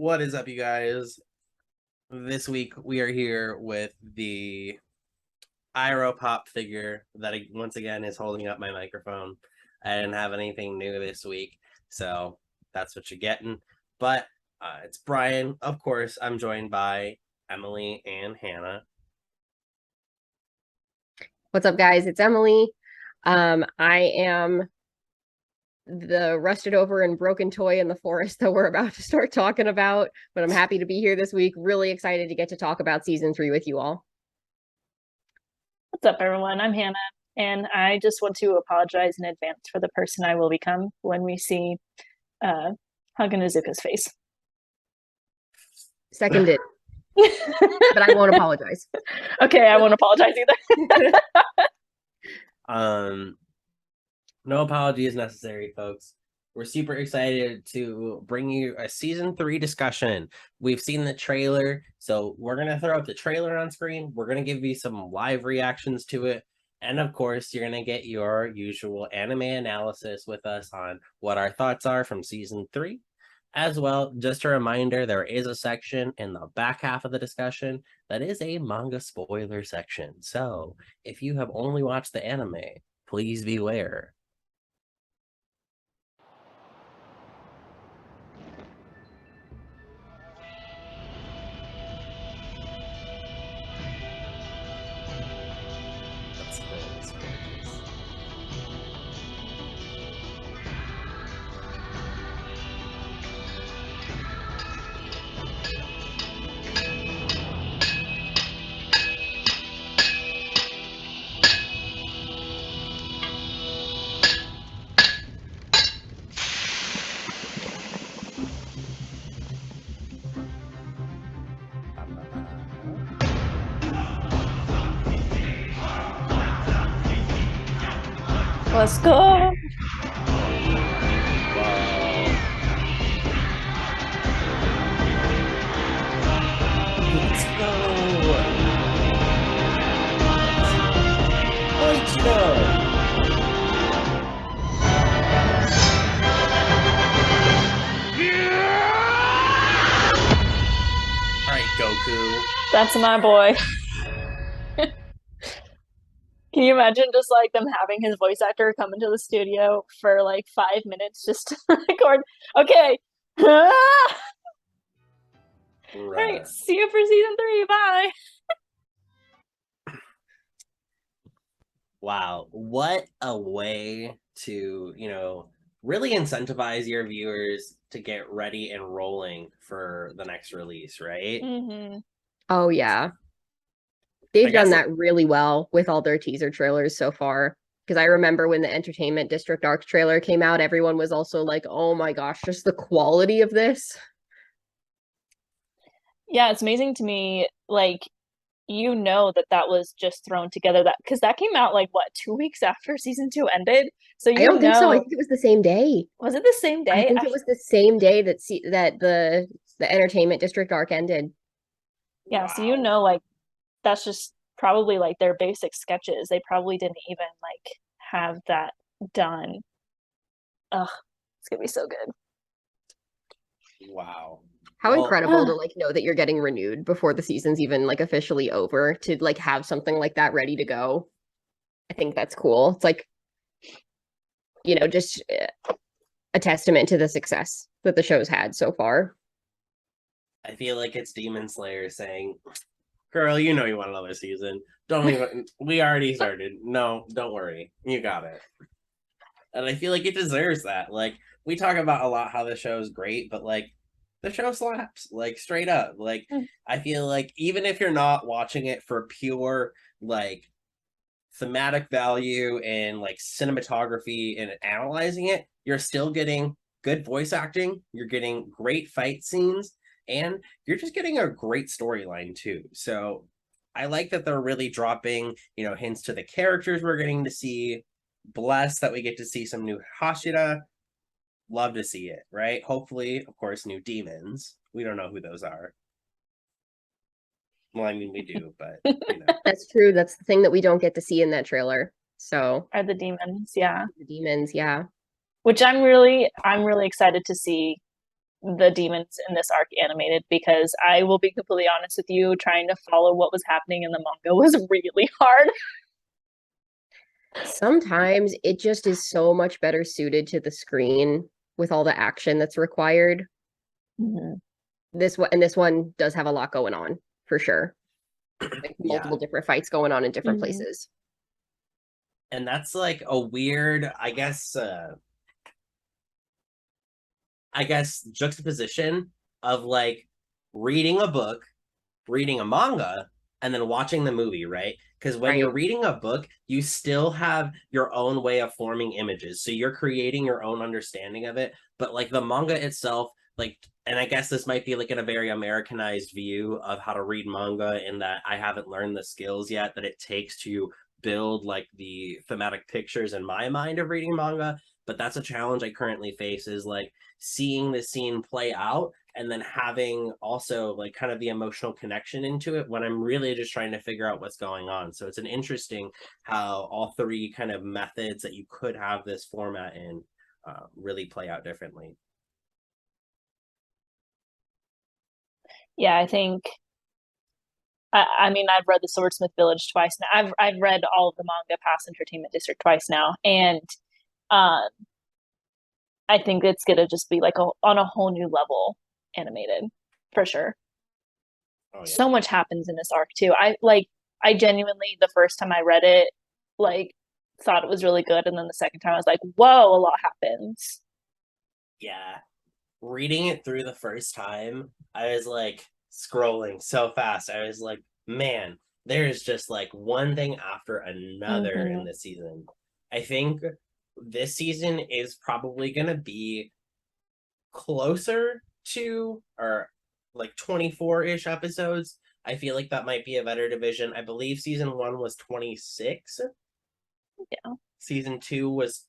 What is up, you guys? This week we are here with the Iroh Pop figure that once again is holding up my microphone. I didn't have anything new this week, so that's what you're getting. But it's Brian. Of course, I'm joined by Emily and Hannah. What's up, guys? It's Emily. I am the rusted over and broken toy in the forest that we're about to start talking about, but I'm happy to be here this week. Really excited to get to talk about season 3 with you all. What's up, everyone? I'm Hannah, and I just want to apologize in advance for the person I will become when we see Haganazuka's face. Seconded. But I won't apologize. Okay, I won't apologize either. No apology is necessary, folks. We're super excited to bring you a season 3 discussion. We've seen the trailer, so we're going to throw up the trailer on screen. We're going to give you some live reactions to it. And of course, you're going to get your usual anime analysis with us on what our thoughts are from season 3. As well, just a reminder, there is a section in the back half of the discussion that is a manga spoiler section. So if you have only watched the anime, please beware. Let's go. Let's go. Let's go. All right, Goku. That's my boy. Can you imagine just like them having his voice actor come into the studio for like 5 minutes just to record? Okay. All right, see you for season 3. Bye. Wow, what a way to, really incentivize your viewers to get ready and rolling for the next release, right? Mm-hmm. Oh, yeah. They've done that really well with all their teaser trailers so far. Because I remember when the Entertainment District Arc trailer came out, everyone was also like, oh my gosh, just the quality of this. Yeah, it's amazing to me, like, that was just thrown together, that because that came out like what, 2 weeks after season 2 ended. So I don't think so. I think it was the same day. Was it the same day? I think it was the same day that the Entertainment District Arc ended. Yeah, wow. So like that's just probably like their basic sketches. They probably didn't even like have that done. Ugh, it's gonna be so good. Wow. How incredible to like know that you're getting renewed before the season's even like officially over, to like have something like that ready to go. I think that's cool. It's like, just a testament to the success that the show's had so far. I feel like it's Demon Slayer saying, girl, you know you want another season. Don't even, we already started. No, don't worry. You got it. And I feel like it deserves that. Like, we talk about a lot how the show is great, but like, the show slaps, like, straight up. Like, I feel like even if you're not watching it for pure, like, thematic value and, like, cinematography and analyzing it, you're still getting good voice acting, you're getting great fight scenes, and you're just getting a great storyline, too. So I like that they're really dropping, hints to the characters we're getting to see. Blessed that we get to see some new Hashira. Love to see it, right? Hopefully, of course, new demons. We don't know who those are. Well, I mean, we do, but That's true. That's the thing that we don't get to see in that trailer. So are the demons, yeah. The demons, yeah. Which I'm really excited to see the demons in this arc animated, because I will be completely honest with you, trying to follow what was happening in the manga was really hard. Sometimes it just is so much better suited to the screen with all the action that's required. Mhm. This one does have a lot going on for sure. Like multiple different fights going on in different places. And that's like a weird, I guess juxtaposition of like reading a book, reading a manga, and then watching the movie, right? Because when you're reading a book, you still have your own way of forming images. So you're creating your own understanding of it. But like the manga itself, like, and I guess this might be like in a very Americanized view of how to read manga, in that I haven't learned the skills yet that it takes to build like the thematic pictures in my mind of reading manga. But that's a challenge I currently face, is like seeing the scene play out and then having also like kind of the emotional connection into it when I'm really just trying to figure out what's going on. So it's an interesting how all three kind of methods that you could have this format in really play out differently. Yeah, I think I mean, I've read the Swordsmith Village twice now. I've read all of the manga past Entertainment District twice now, and um, I think it's gonna just be like on a whole new level animated for sure. Oh, yeah. So much happens in this arc too. I genuinely, the first time I read it, like thought it was really good, and then the second time I was like, whoa, a lot happens. Yeah. Reading it through the first time, I was like scrolling so fast. I was like, man, there's just like one thing after another in this season. I think this season is probably going to be closer to, or like 24-ish episodes. I feel like that might be a better division. I believe season 1 was 26. Yeah. Season 2 was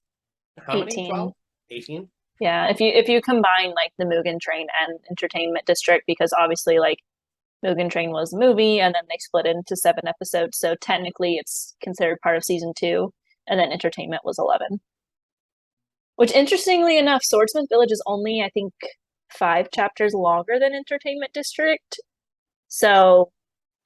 how 18. many? 12? 18? Yeah, if you combine like the Mugen Train and Entertainment District, because obviously like Mugen Train was a movie and then they split it into 7 episodes, so technically it's considered part of season 2, and then Entertainment was 11. Which, interestingly enough, Swordsmith Village is only, I think, 5 chapters longer than Entertainment District. So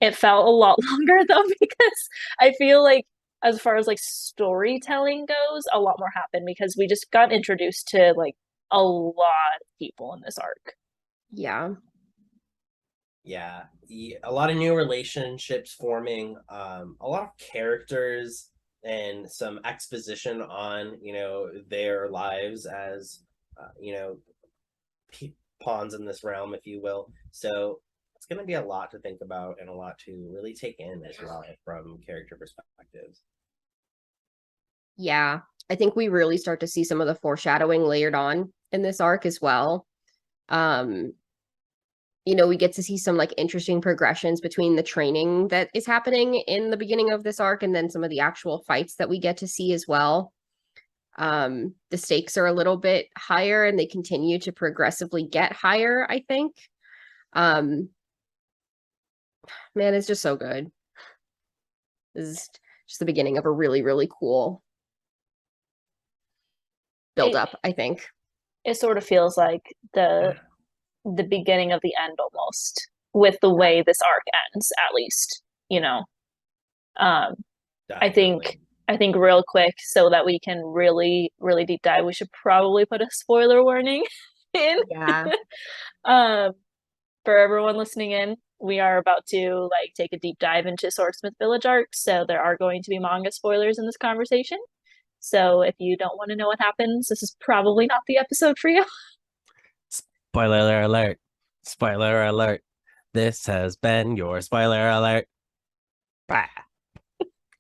it felt a lot longer though, because I feel like as far as like storytelling goes, a lot more happened because we just got introduced to like a lot of people in this arc. Yeah. Yeah, a lot of new relationships forming, a lot of characters and some exposition on, you know, their lives as, you know, pawns in this realm, if you will. So it's going to be a lot to think about and a lot to really take in as well from character perspectives. Yeah, I think we really start to see some of the foreshadowing layered on in this arc as well. You know, we get to see some like interesting progressions between the training that is happening in the beginning of this arc and then some of the actual fights that we get to see as well. The stakes are a little bit higher and they continue to progressively get higher, I think. Man, it's just so good. This is just the beginning of a really, really cool build up, I think. It sort of feels like the beginning of the end almost, with the way this arc ends, at least, you know. I think real quick, so that we can really, really deep dive, we should probably put a spoiler warning in. Yeah. For everyone listening in, we are about to like take a deep dive into Swordsmith Village arc, so there are going to be manga spoilers in this conversation. So if you don't want to know what happens, this is probably not the episode for you. Spoiler alert. Spoiler alert. This has been your spoiler alert. Bah.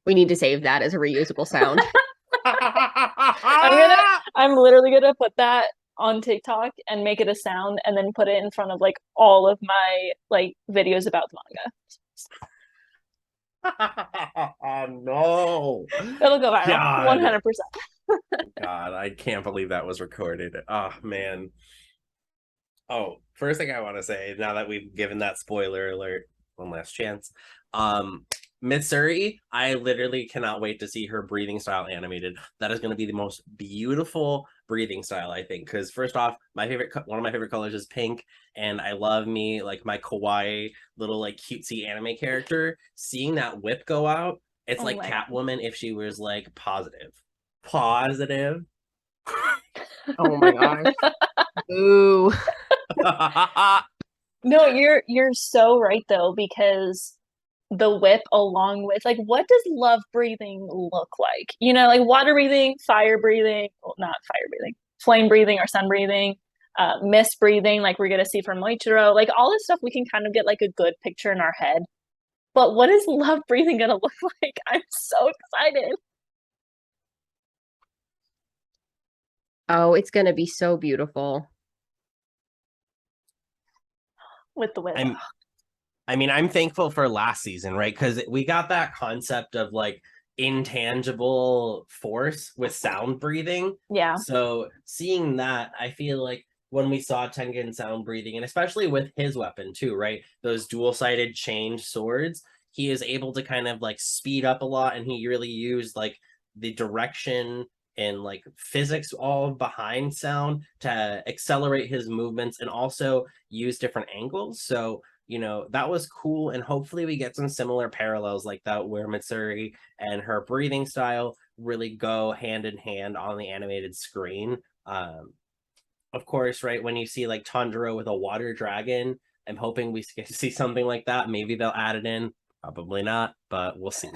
We need to save that as a reusable sound. I'm literally gonna put that on TikTok and make it a sound and then put it in front of like all of my like videos about the manga. Oh no. It'll go viral. 100%. God, I can't believe that was recorded. Oh man. Oh, first thing I want to say, now that we've given that spoiler alert one last chance, Mitsuri, I literally cannot wait to see her breathing style animated. That is going to be the most beautiful breathing style, I think. Because first off, one of my favorite colors is pink, and I love me like my kawaii little like cutesy anime character. Seeing that whip go out, it's Oh like my God. Catwoman if she was like positive. Oh my gosh. Ooh. No, you're so right though, because the whip along with like what does love breathing look like? You know, like water breathing, fire breathing, well, not fire breathing, flame breathing or sun breathing, mist breathing, like we're gonna see from Moichiro, like all this stuff we can kind of get like a good picture in our head. But what is love breathing gonna look like? I'm so excited. Oh, it's gonna be so beautiful. With the whip. I'm thankful for last season, right? Because we got that concept of like intangible force with sound breathing. Yeah. So seeing that, I feel like when we saw Tengen sound breathing, and especially with his weapon too, right? Those dual-sided change swords, he is able to kind of like speed up a lot, and he really used like the direction and like physics all behind sound to accelerate his movements and also use different angles. So that was cool. And hopefully we get some similar parallels like that where Mitsuri and her breathing style really go hand in hand on the animated screen. Of course, right, when you see like Tanjiro with a water dragon, I'm hoping we see something like that. Maybe they'll add it in. Probably not, but we'll see.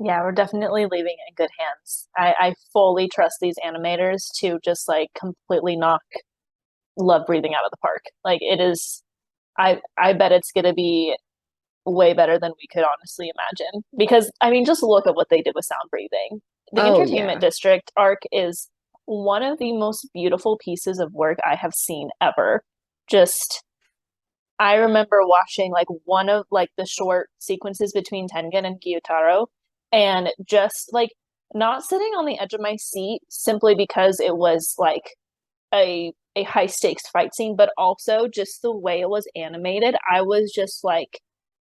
Yeah, we're definitely leaving it in good hands. I fully trust these animators to just like completely knock love breathing out of the park. Like it is, I bet it's gonna be way better than we could honestly imagine. Because I mean, just look at what they did with sound breathing. The Oh Entertainment yeah. District arc is one of the most beautiful pieces of work I have seen ever. Just I remember watching like one of like the short sequences between Tengen and Gyutaro and just like not sitting on the edge of my seat simply because it was like a high stakes fight scene, but also just the way it was animated. I was just like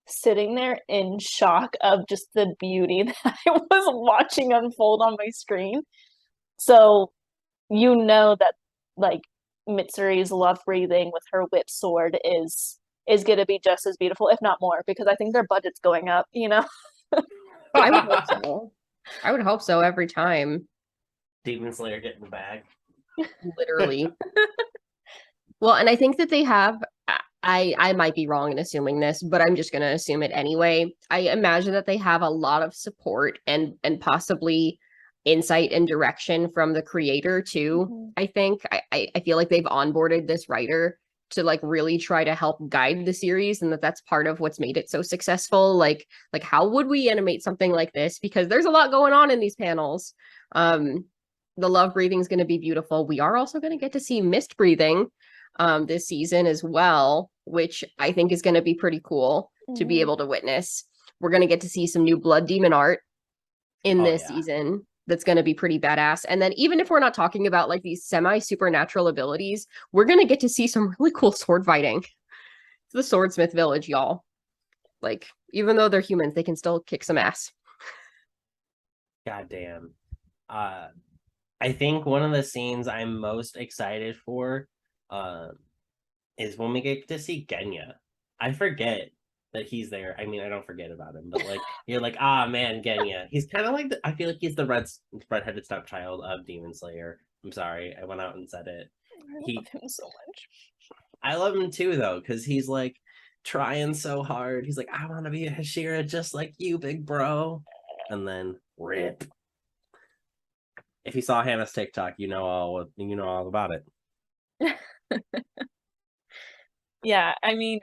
sitting there in shock of just the beauty that I was watching unfold on my screen. So you know that like Mitsuri's love breathing with her whip sword is going to be just as beautiful, if not more, because I think their budget's going up, you know? I would hope so. I would hope so every time. Demon Slayer getting the bag. Literally. Well, and I think that they have I might be wrong in assuming this, but I'm just gonna assume it anyway. I imagine that they have a lot of support and possibly insight and direction from the creator too. Mm-hmm. I think I feel like they've onboarded this writer to like really try to help guide the series, and that's part of what's made it so successful. Like how would we animate something like this? Because there's a lot going on in these panels. The love breathing is going to be beautiful. We are also going to get to see mist breathing this season as well, which I think is going to be pretty cool to be able to witness. We're going to get to see some new blood demon art in this season. That's going to be pretty badass. And then even if we're not talking about like these semi supernatural abilities, we're going to get to see some really cool sword fighting. It's the Swordsmith Village, y'all. Like, even though they're humans, they can still kick some ass. Goddamn. I think one of the scenes I'm most excited for is when we get to see Genya. I forget that he's there. I mean, I don't forget about him, but like you're like, ah man, Genya. He's kind of like I feel like he's the redheaded stepchild of Demon Slayer. I'm sorry, I went out and said it. I love him so much. I love him too though, because he's like trying so hard. He's like, I want to be a Hashira just like you, big bro. And then rip. If you saw Hannah's TikTok, you know all about it. Yeah, I mean,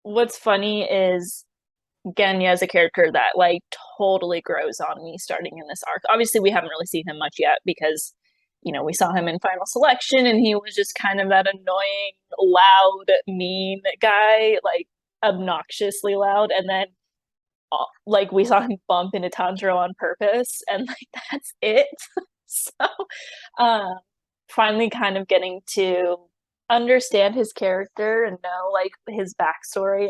what's funny is Genya is a character that like totally grows on me starting in this arc. Obviously, we haven't really seen him much yet because, you know, we saw him in Final Selection and he was just kind of that annoying, loud, mean guy, like obnoxiously loud. And then like we saw him bump into Tanjiro on purpose and like that's it. So finally kind of getting to understand his character and know like his backstory,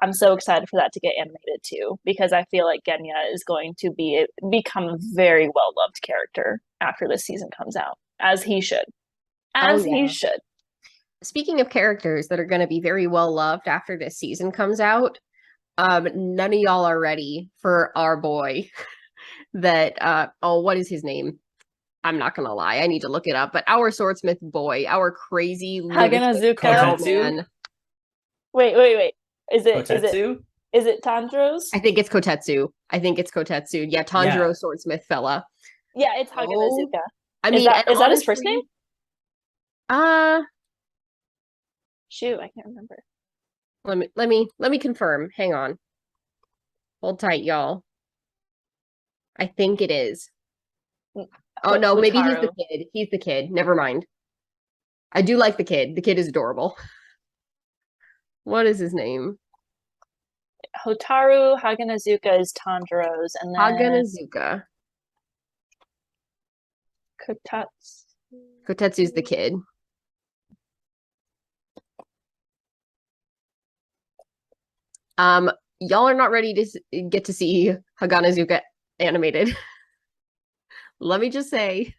I'm so excited for that to get animated too, because I feel like Genya is going to become a very well loved character after this season comes out, as he should. He should. Speaking of characters that are going to be very well loved after this season comes out, none of y'all are ready for our boy that what is his name? I'm not gonna lie, I need to look it up, but our swordsmith boy, our crazy lunatic Kotetsu? Wait. Is it Kotetsu? Is it Tanjiro's? I think it's Kotetsu. Yeah, Tanjiro swordsmith fella. Yeah, it's Haganazuka. I mean, is that his first name? Shoot, I can't remember. Let me confirm. Hang on. Hold tight, y'all. I think it is. Oh no, maybe he's the kid. He's the kid. Never mind. I do like the kid. The kid is adorable. What is his name? Hotaru Haganazuka is Tanjiro's, and then Haganazuka. Kotetsu's the kid. Y'all are not ready to get to see Haganazuka animated. Let me just say,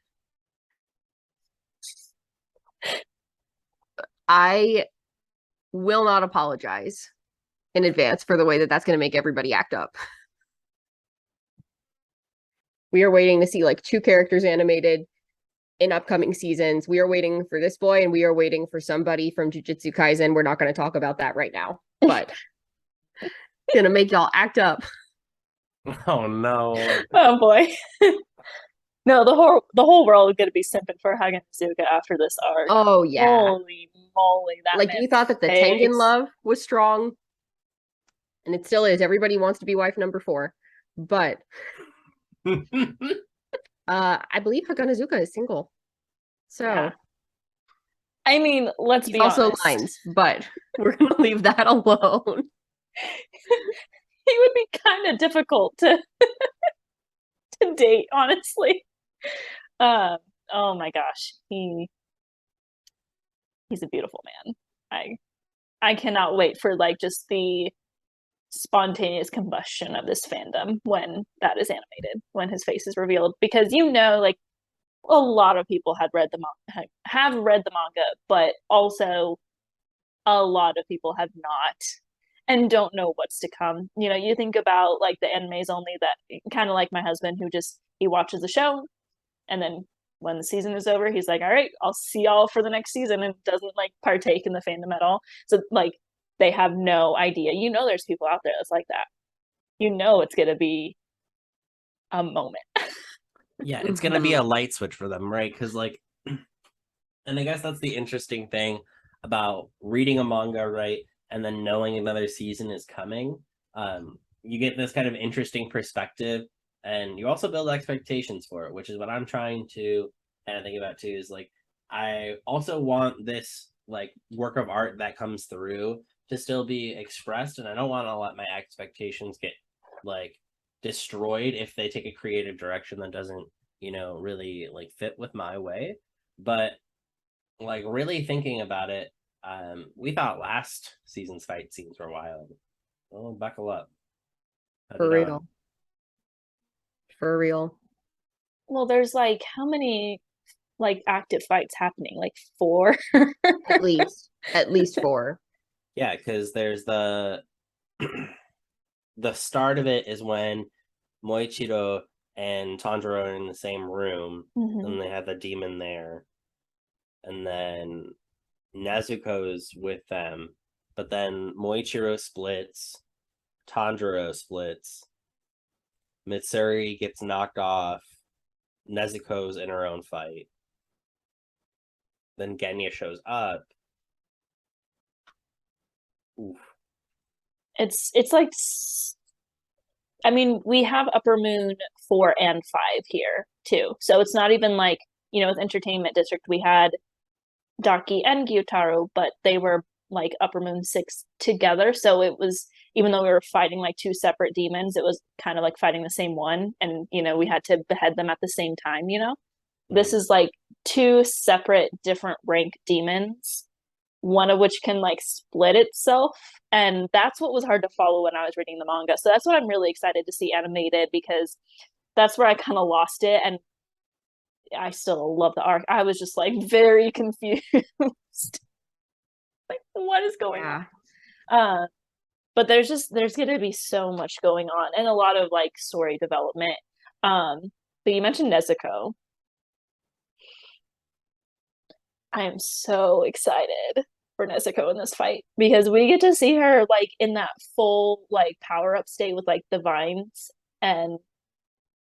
I will not apologize in advance for the way that that's going to make everybody act up. We are waiting to see like 2 characters animated in upcoming seasons. We are waiting for this boy, and we are waiting for somebody from Jujutsu Kaisen. We're not going to talk about that right now, but gonna make y'all act up. Oh no. Oh boy. No, the whole world is gonna be simping for Haganazuka after this arc. Oh yeah. Holy moly, that like you thought that the Tengen love was strong, and it still is. Everybody wants to be wife number 4, but I believe Haganazuka is single. So yeah. I mean, let's be also honest. lines, but we're gonna leave that alone. He would be kind of difficult to date, honestly. Oh my gosh, he's a beautiful man. I cannot wait for like just the spontaneous combustion of this fandom when that is animated, when his face is revealed, because like a lot of people have read the manga, but also a lot of people have not and don't know what's to come. You think about like the animes only, that kind of like my husband, who he watches the show, and then when the season is over, he's like, all right, I'll see y'all for the next season, and doesn't like partake in the fandom at all. So like they have no idea. There's people out there that's like that. It's gonna be a moment. Yeah, it's gonna be a light switch for them, right? Because like, and I guess that's the interesting thing about reading a manga, right? And then knowing another season is coming. You get this kind of interesting perspective, and you also build expectations for it, which is what I'm trying to kind of think about too. Is like, I also want this like work of art that comes through to still be expressed, and I don't want to let my expectations get like destroyed if they take a creative direction that doesn't, really like fit with my way. But like really thinking about it, we thought last season's fight scenes were wild. Oh, buckle up. For real. Well, there's like how many like active fights happening? Like 4? At least 4. Yeah, because there's the start of it is when Moichiro and Tanjiro are in the same room, and they have the demon there, and then Nezuko's with them, but then Moichiro splits, Tanjiro splits, Mitsuri gets knocked off, Nezuko's in her own fight, then Genya shows up. Oof. It's like, I mean, we have Upper Moon 4 and 5 here too, so it's not even like, with Entertainment District we had Daki and Gyutaro, but they were like Upper Moon 6 together, so it was, even though we were fighting like 2 separate demons, it was kind of like fighting the same one, and we had to behead them at the same time. This is like two separate different rank demons, one of which can like split itself. And that's what was hard to follow when I was reading the manga. So that's what I'm really excited to see animated, because that's where I kind of lost it. And I still love the arc. I was just like very confused. Like, what is going on? But there's going to be so much going on and a lot of like story development. But you mentioned Nezuko. I am so excited for Nezuko in this fight, because we get to see her like in that full like power up state with like the vines and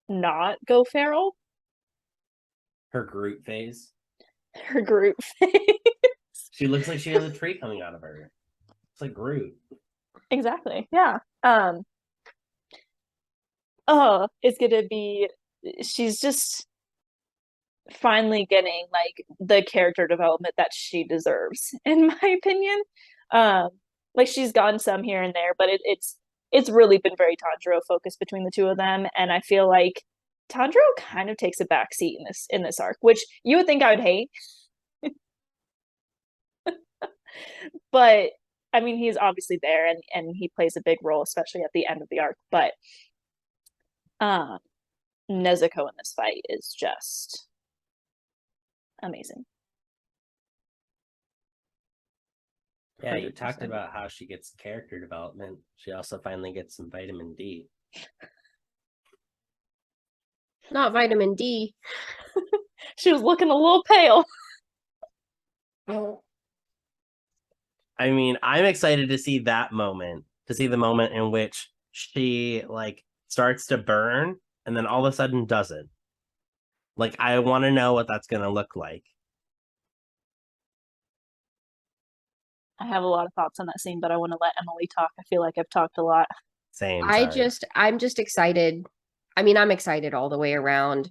not go feral. Her Groot phase. Her Groot phase. She looks like she has a tree coming out of her. It's like Groot. Exactly. Yeah. It's gonna be, she's just finally getting like the character development that she deserves, in my opinion. Like she's gotten some here and there, but it's really been very Tanjiro focused between the two of them, and I feel like Tanjiro kind of takes a back seat in this arc, which you would think I would hate. But I mean, he's obviously there, and he plays a big role, especially at the end of the arc. But Nezuko in this fight is just amazing. Yeah, you talked about how she gets character development. She also finally gets some vitamin D. Not vitamin D. She was looking a little pale. I mean, I'm excited to see that moment, to see the moment in which she like starts to burn and then all of a sudden doesn't. Like, I want to know what that's going to look like. I have a lot of thoughts on that scene, but I want to let Emily talk. I feel like I've talked a lot. Same. I'm just excited. I mean, I'm excited all the way around.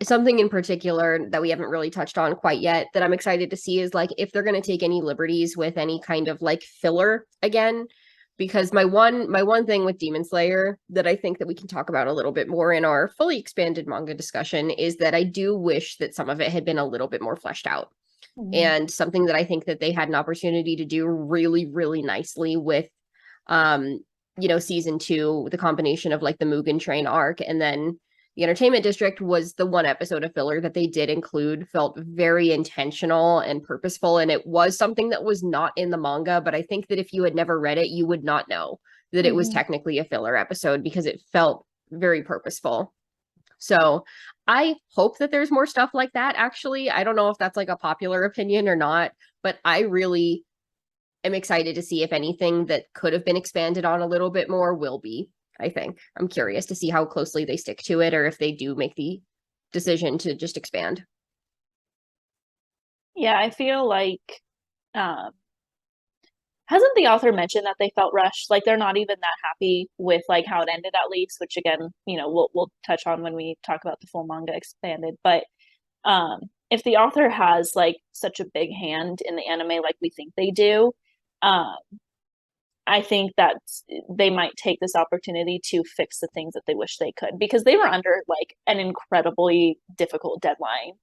Something in particular that we haven't really touched on quite yet that I'm excited to see is like if they're going to take any liberties with any kind of like filler again, because my one thing with Demon Slayer that I think that we can talk about a little bit more in our fully expanded manga discussion is that I do wish that some of it had been a little bit more fleshed out. And something that I think that they had an opportunity to do really, really nicely with season 2, the combination of like the Mugen Train arc, and then the Entertainment District was the one episode of filler that they did include, felt very intentional and purposeful. And it was something that was not in the manga, but I think that if you had never read it, you would not know that it was technically a filler episode because it felt very purposeful. So I hope that there's more stuff like that. Actually, I don't know if that's like a popular opinion or not, but I really am excited to see if anything that could have been expanded on a little bit more will be. I think I'm curious to see how closely they stick to it, or if they do make the decision to just expand. Yeah, I feel like hasn't the author mentioned that they felt rushed? Like they're not even that happy with like how it ended, at least, which again, we'll touch on when we talk about the full manga expanded. But if the author has like such a big hand in the anime like we think they do, I think that they might take this opportunity to fix the things that they wish they could, because they were under like an incredibly difficult deadline,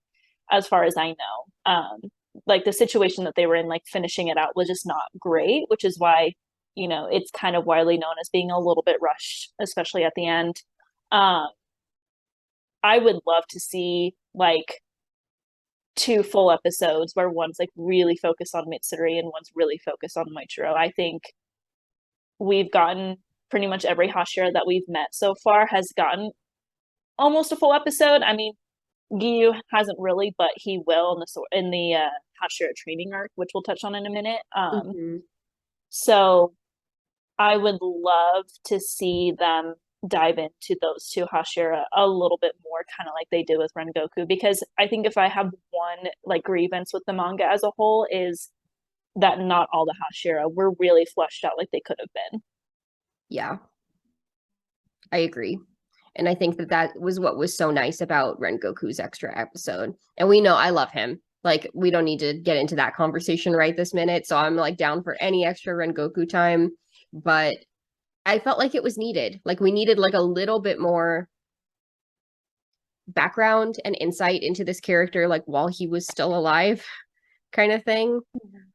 as far as I know. Like the situation that they were in, like finishing it out was just not great, which is why, it's kind of widely known as being a little bit rushed, especially at the end. I would love to see like 2 full episodes where one's like really focused on Mitsuri and one's really focused on Moichiro. I think we've gotten pretty much every Hashira that we've met so far has gotten almost a full episode. I mean, Giyu hasn't really, but he will in the Hashira training arc, which we'll touch on in a minute. So I would love to see them dive into those 2 Hashira a little bit more, kind of like they did with Rengoku, because I think if I have one like grievance with the manga as a whole is that not all the Hashira were really fleshed out like they could have been. Yeah, I agree. And I think that was what was so nice about Rengoku's extra episode. And we know I love him. Like, we don't need to get into that conversation right this minute. So I'm like down for any extra Rengoku time. But I felt like it was needed. Like we needed like a little bit more background and insight into this character like while he was still alive kind of thing.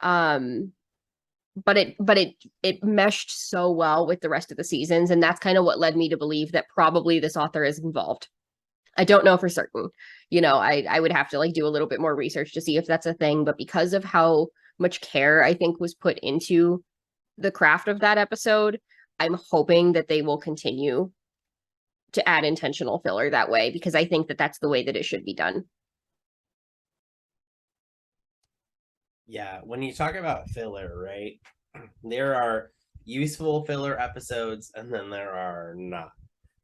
But it meshed so well with the rest of the seasons, and that's kind of what led me to believe that probably this author is involved. I don't know for certain. I would have to like do a little bit more research to see if that's a thing, but because of how much care I think was put into the craft of that episode, I'm hoping that they will continue to add intentional filler that way, because I think that that's the way that it should be done. Yeah, when you talk about filler, right? There are useful filler episodes and then there are not.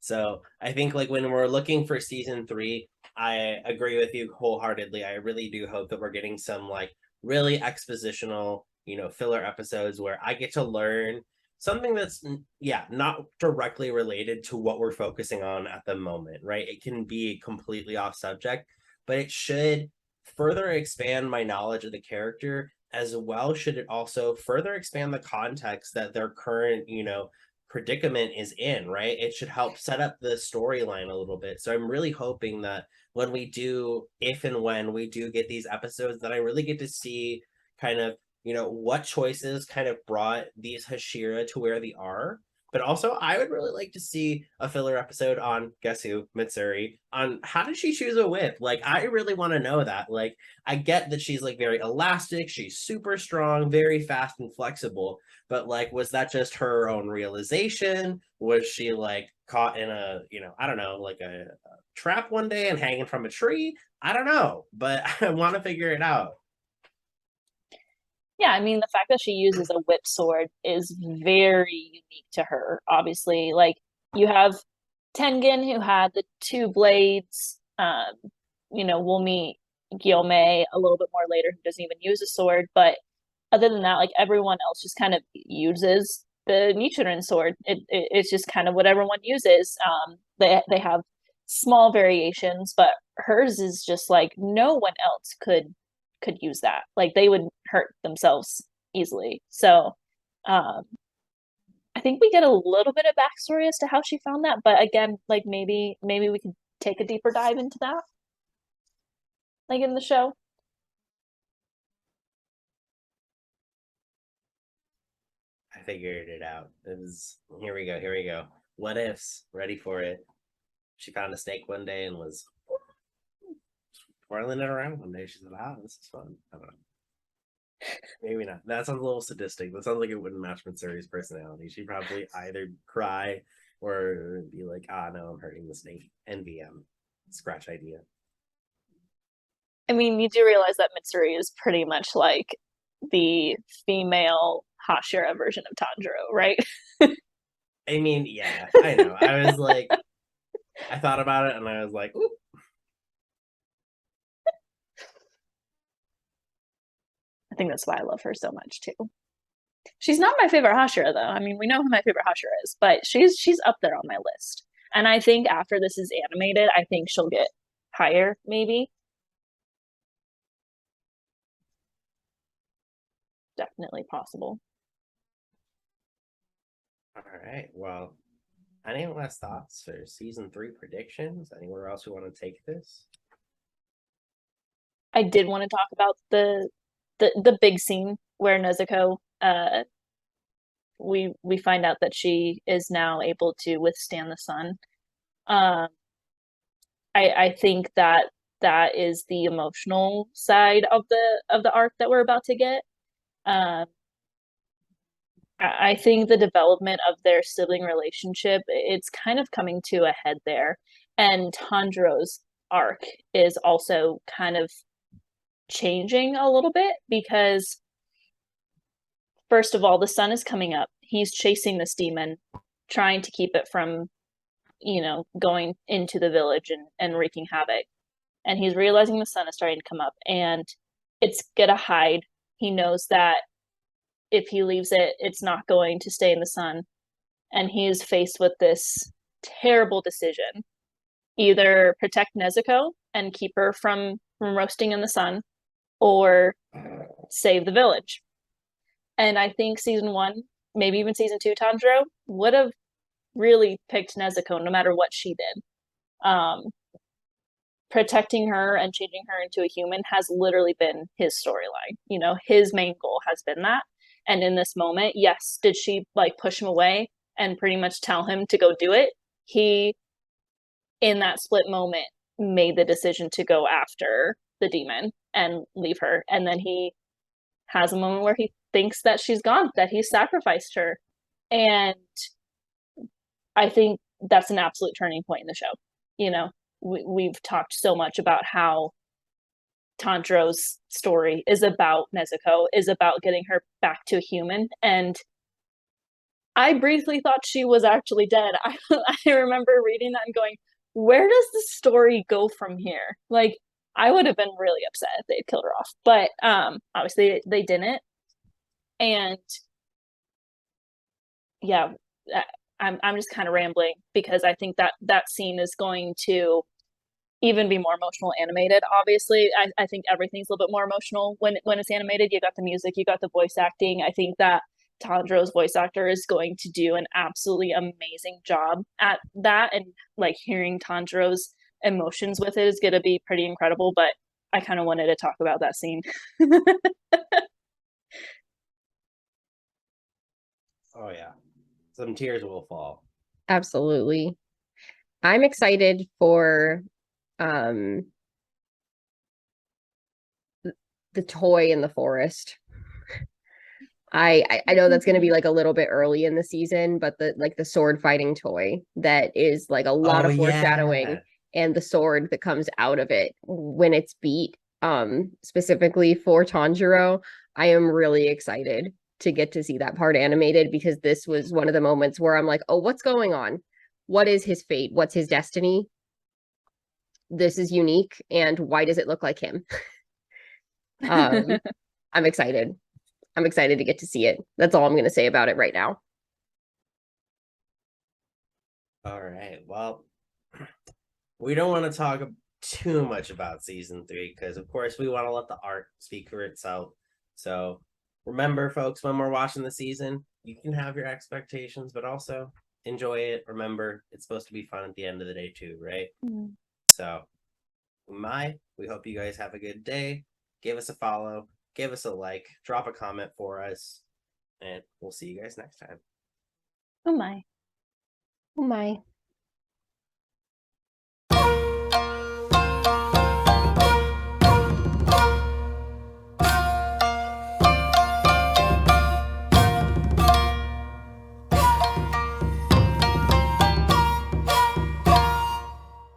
So I think like when we're looking for season 3, I agree with you wholeheartedly. I really do hope that we're getting some like really expositional, filler episodes where I get to learn something that's not directly related to what we're focusing on at the moment, right? It can be completely off subject, but it should further expand my knowledge of the character, as well should it also further expand the context that their current predicament is in, right? It should help set up the storyline a little bit. So I'm really hoping that when we do, if and when we do get these episodes, that I really get to see kind of what choices kind of brought these Hashira to where they are. But also, I would really like to see a filler episode on, guess who, Mitsuri, on how did she choose a whip? Like, I really want to know that. Like, I get that she's like very elastic, she's super strong, very fast and flexible. But like, was that just her own realization? Was she like caught in a, I don't know, like a trap one day and hanging from a tree? I don't know, but I want to figure it out. Yeah, I mean, the fact that she uses a whip sword is very unique to her. Obviously, like you have Tengen, who had the 2 blades. We'll meet Gyomei a little bit more later, who doesn't even use a sword. But other than that, like everyone else just kind of uses the Nichiren sword. It's just kind of what everyone uses. They have small variations, but hers is just like no one else could use that. Like they would hurt themselves easily. So I think we get a little bit of backstory as to how she found that, but again, like maybe we could take a deeper dive into that, like in the show. I figured it out. It was here we go. What ifs? Ready for it. She found a snake one day and was twirling it around one day. She said, "Ah, this is fun." I don't know. Maybe not. That sounds a little sadistic. That sounds like it wouldn't match Mitsuri's personality. She'd probably either cry or be like, "Ah, no, I'm hurting the snake." NVM. Scratch idea. I mean, you do realize that Mitsuri is pretty much like the female Hashira version of Tanjiro, right? I mean, yeah, I know. I was like, I thought about it and I was like, ooh. I think that's why I love her so much too. She's not my favorite Hashira though. I mean, we know who my favorite Hashira is, but she's up there on my list. And I think after this is animated, I think she'll get higher, maybe. Definitely possible. All right. Well, any last thoughts for season 3 predictions? Anywhere else you want to take this? I did want to talk about the big scene where Nezuko we find out that she is now able to withstand the sun. I think that is the emotional side of the arc that we're about to get. I think the development of their sibling relationship, it's kind of coming to a head there. And Tanjiro's arc is also kind of changing a little bit because, first of all, the sun is coming up. He's chasing this demon, trying to keep it from, going into the village and wreaking havoc. And he's realizing the sun is starting to come up and it's gonna hide. He knows that if he leaves it, it's not going to stay in the sun. And he's faced with this terrible decision. Either protect Nezuko and keep her from roasting in the sun, or save the village. And I think season 1, maybe even season 2, Tanjiro would have really picked Nezuko no matter what she did. protecting her and changing her into a human has literally been his storyline. You know, his main goal has been that. And in this moment, yes, did she like push him away and pretty much tell him to go do it? He, in that split moment, made the decision to go after the demon and leave her. And then he has a moment where he thinks that she's gone, that he sacrificed her. And I think that's an absolute turning point in the show. You know, we've talked so much about how Tanjiro's story is about Nezuko, is about getting her back to a human. And I briefly thought she was actually dead. I remember reading that and going, where does the story go from here? Like, I would have been really upset if they'd killed her off. But obviously they didn't. And yeah, I'm just kind of rambling because I think that scene is going to even be more emotional animated. Obviously, I think everything's a little bit more emotional when it's animated. You got the music, you got the voice acting. I think that Tanjiro's voice actor is going to do an absolutely amazing job at that, and like hearing Tanjiro's emotions with it is going to be pretty incredible. But I kind of wanted to talk about that scene. Oh yeah, some tears will fall. Absolutely. I'm excited for the toy in the forest. I know that's going to be like a little bit early in the season, but the sword fighting toy that is like a lot of foreshadowing, yeah. and the sword that comes out of it when it's beat, specifically for Tanjiro. I am really excited to get to see that part animated, because this was one of the moments where I'm like, oh, what's going on? What is his fate? What's his destiny? This is unique, and why does it look like him? I'm excited. I'm excited to get to see it. That's all I'm going to say about it right now. All right. Well, we don't want to talk too much about season 3 because, of course, we want to let the art speak for itself. So remember, folks, when we're watching the season, you can have your expectations, but also enjoy it. Remember, it's supposed to be fun at the end of the day too, right? Mm. So, we hope you guys have a good day. Give us a follow, give us a like, drop a comment for us, and we'll see you guys next time. Oh my. Oh my.